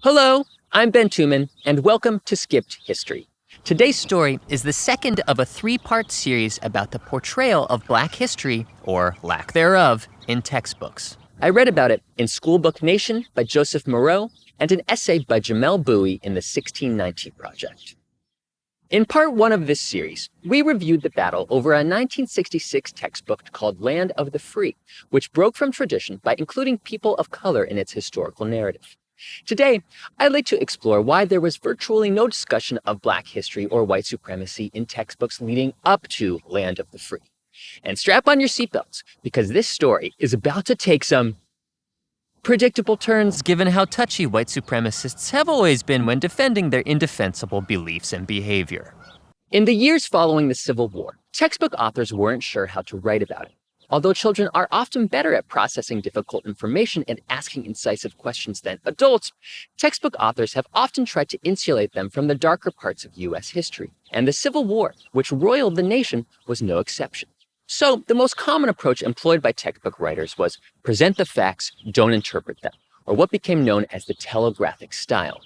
Hello, I'm Ben Tuman, and welcome to Skipped History. Today's story is the second of a three-part series about the portrayal of Black history, or lack thereof, in textbooks. I read about it in Schoolbook Nation by Joseph Moreau and an essay by Jamelle Bouie in the 1619 Project. In part one of this series, we reviewed the battle over a 1966 textbook called Land of the Free, which broke from tradition by including people of color in its historical narrative. Today, I'd like to explore why there was virtually no discussion of Black history or white supremacy in textbooks leading up to Land of the Free. And strap on your seatbelts, because this story is about to take some predictable turns, given how touchy white supremacists have always been when defending their indefensible beliefs and behavior. In the years following the Civil War, textbook authors weren't sure how to write about it. Although children are often better at processing difficult information and asking incisive questions than adults, textbook authors have often tried to insulate them from the darker parts of U.S. history. And the Civil War, which roiled the nation, was no exception. So the most common approach employed by textbook writers was present the facts, don't interpret them, or what became known as the telegraphic style.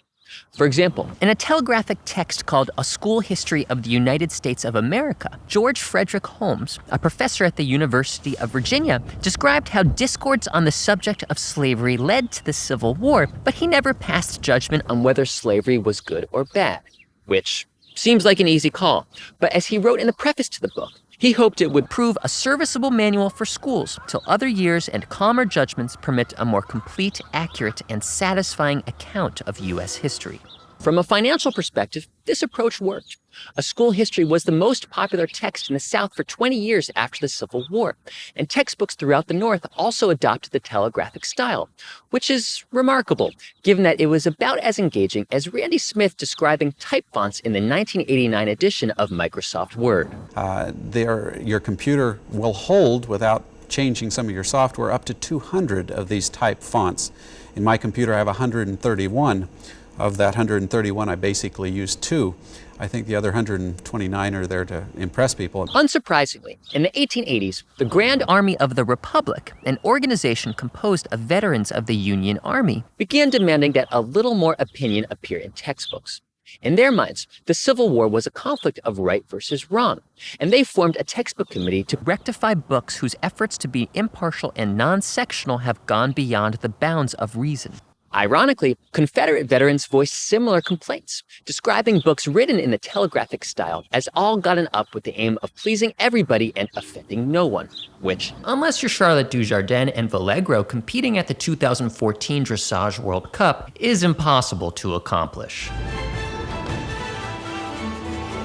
For example, in a telegraphic text called A School History of the United States of America, George Frederick Holmes, a professor at the University of Virginia, described how discords on the subject of slavery led to the Civil War, but he never passed judgment on whether slavery was good or bad, which seems like an easy call. But as he wrote in the preface to the book, he hoped it would prove a serviceable manual for schools till other years and calmer judgments permit a more complete, accurate, and satisfying account of U.S. history. From a financial perspective, this approach worked. A School History was the most popular text in the South for 20 years after the Civil War, and textbooks throughout the North also adopted the telegraphic style, which is remarkable, given that it was about as engaging as Randy Smith describing type fonts in the 1989 edition of Microsoft Word. Your computer will hold, without changing some of your software, up to 200 of these type fonts. In my computer, I have 131. Of that 131, I basically use 2. I think the other 129 are there to impress people. Unsurprisingly, in the 1880s, the Grand Army of the Republic, an organization composed of veterans of the Union Army, began demanding that a little more opinion appear in textbooks. In their minds, the Civil War was a conflict of right versus wrong, and they formed a textbook committee to rectify books whose efforts to be impartial and non-sectional have gone beyond the bounds of reason. Ironically, Confederate veterans voiced similar complaints, describing books written in the telegraphic style as all gotten up with the aim of pleasing everybody and offending no one, which, unless you're Charlotte Dujardin and Vallegro competing at the 2014 Dressage World Cup, is impossible to accomplish.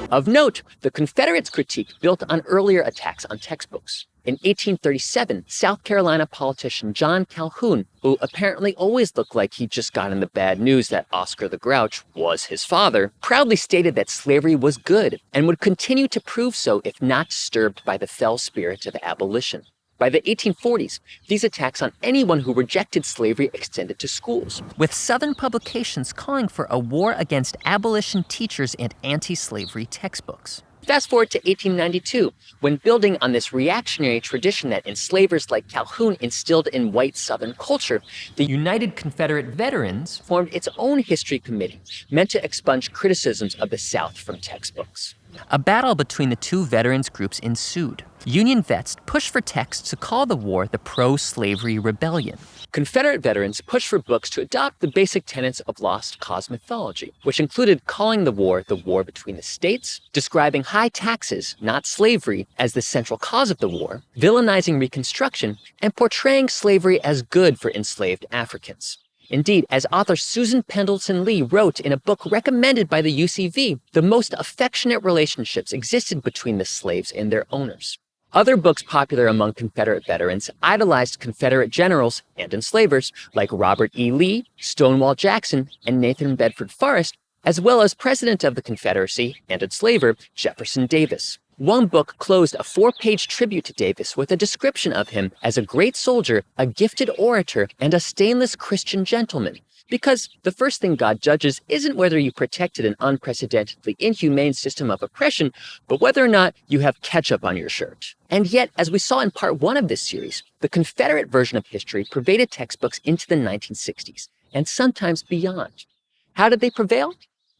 Of note, the Confederates' critique built on earlier attacks on textbooks. In 1837, South Carolina politician John Calhoun, who apparently always looked like he just gotten the bad news that Oscar the Grouch was his father, proudly stated that slavery was good and would continue to prove so if not disturbed by the fell spirit of abolition. By the 1840s, these attacks on anyone who rejected slavery extended to schools, with Southern publications calling for a war against abolition teachers and anti-slavery textbooks. Fast forward to 1892, when building on this reactionary tradition that enslavers like Calhoun instilled in white Southern culture, the United Confederate Veterans formed its own history committee, meant to expunge criticisms of the South from textbooks. A battle between the two veterans groups ensued. Union vets pushed for texts to call the war the pro-slavery rebellion. Confederate veterans pushed for books to adopt the basic tenets of lost cause mythology, which included calling the war between the states, describing high taxes, not slavery, as the central cause of the war, villainizing Reconstruction, and portraying slavery as good for enslaved Africans. Indeed, as author Susan Pendleton Lee wrote in a book recommended by the UCV, the most affectionate relationships existed between the slaves and their owners. Other books popular among Confederate veterans idolized Confederate generals and enslavers like Robert E. Lee, Stonewall Jackson, and Nathan Bedford Forrest, as well as President of the Confederacy and enslaver Jefferson Davis. One book closed a 4-page tribute to Davis with a description of him as a great soldier, a gifted orator, and a stainless Christian gentleman. Because the first thing God judges isn't whether you protected an unprecedentedly inhumane system of oppression, but whether or not you have ketchup on your shirt. And yet, as we saw in part 1 of this series, the Confederate version of history pervaded textbooks into the 1960s, and sometimes beyond. How did they prevail?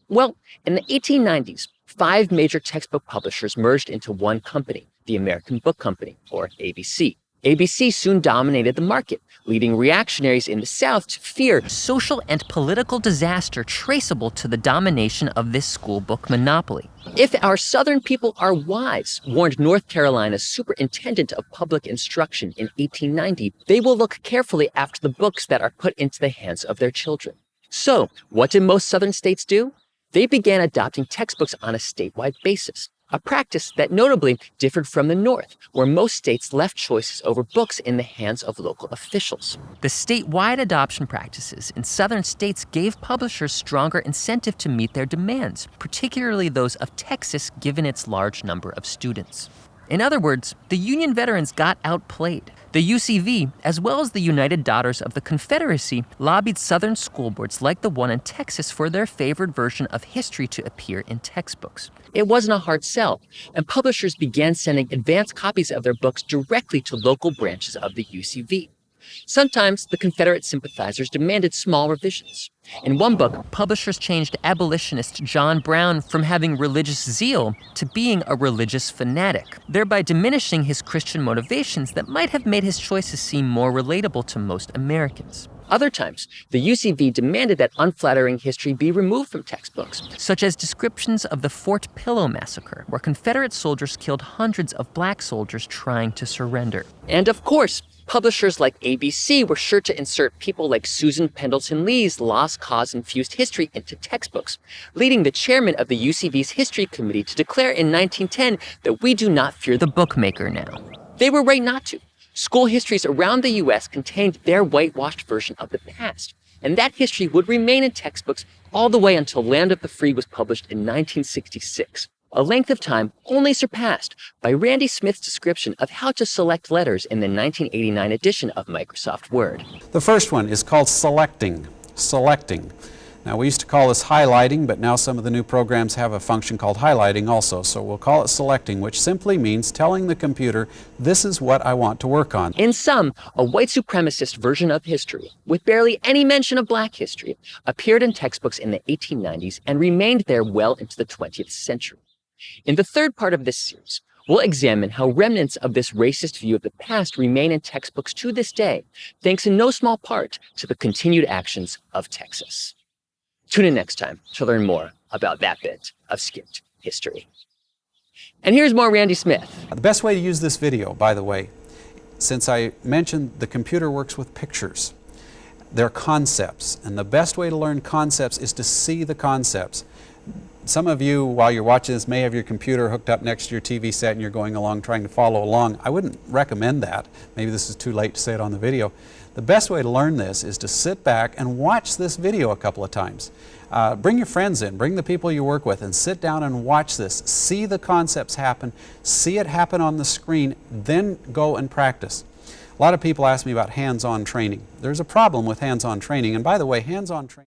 Well, in the 1890s, 5 major textbook publishers merged into one company, the American Book Company, or ABC. ABC soon dominated the market, leading reactionaries in the South to fear social and political disaster traceable to the domination of this school book monopoly. If our Southern people are wise, warned North Carolina's superintendent of public instruction in 1890, they will look carefully after the books that are put into the hands of their children. So, what did most Southern states do? They began adopting textbooks on a statewide basis, a practice that notably differed from the North, where most states left choices over books in the hands of local officials. The statewide adoption practices in Southern states gave publishers stronger incentive to meet their demands, particularly those of Texas, given its large number of students. In other words, the Union veterans got outplayed. The UCV, as well as the United Daughters of the Confederacy, lobbied Southern school boards like the one in Texas for their favored version of history to appear in textbooks. It wasn't a hard sell, and publishers began sending advance copies of their books directly to local branches of the UCV. Sometimes the Confederate sympathizers demanded small revisions. In one book, publishers changed abolitionist John Brown from having religious zeal to being a religious fanatic, thereby diminishing his Christian motivations that might have made his choices seem more relatable to most Americans. Other times, the UCV demanded that unflattering history be removed from textbooks, such as descriptions of the Fort Pillow Massacre, where Confederate soldiers killed hundreds of black soldiers trying to surrender. And of course, publishers like ABC were sure to insert people like Susan Pendleton Lee's Lost Cause-infused history into textbooks, leading the chairman of the UCV's History Committee to declare in 1910 that we do not fear the bookmaker now. They were right not to. School histories around the U.S. contained their whitewashed version of the past, and that history would remain in textbooks all the way until Land of the Free was published in 1966, a length of time only surpassed by Randy Smith's description of how to select letters in the 1989 edition of Microsoft Word. The first one is called selecting. Now, we used to call this highlighting, but now some of the new programs have a function called highlighting also, so we'll call it selecting, which simply means telling the computer, this is what I want to work on. In sum, a white supremacist version of history, with barely any mention of black history, appeared in textbooks in the 1890s and remained there well into the 20th century. In the third part of this series, we'll examine how remnants of this racist view of the past remain in textbooks to this day, thanks in no small part to the continued actions of Texas. Tune in next time to learn more about that bit of skipped history. And here's more Randy Smith. The best way to use this video, by the way, since I mentioned the computer works with pictures, they're concepts, and the best way to learn concepts is to see the concepts. Some of you, while you're watching this, may have your computer hooked up next to your TV set and you're going along trying to follow along. I wouldn't recommend that. Maybe this is too late to say it on the video. The best way to learn this is to sit back and watch this video a couple of times. Bring your friends in, bring the people you work with, and sit down and watch this. See the concepts happen, see it happen on the screen, then go and practice. A lot of people ask me about hands-on training. There's a problem with hands-on training, and by the way, hands-on training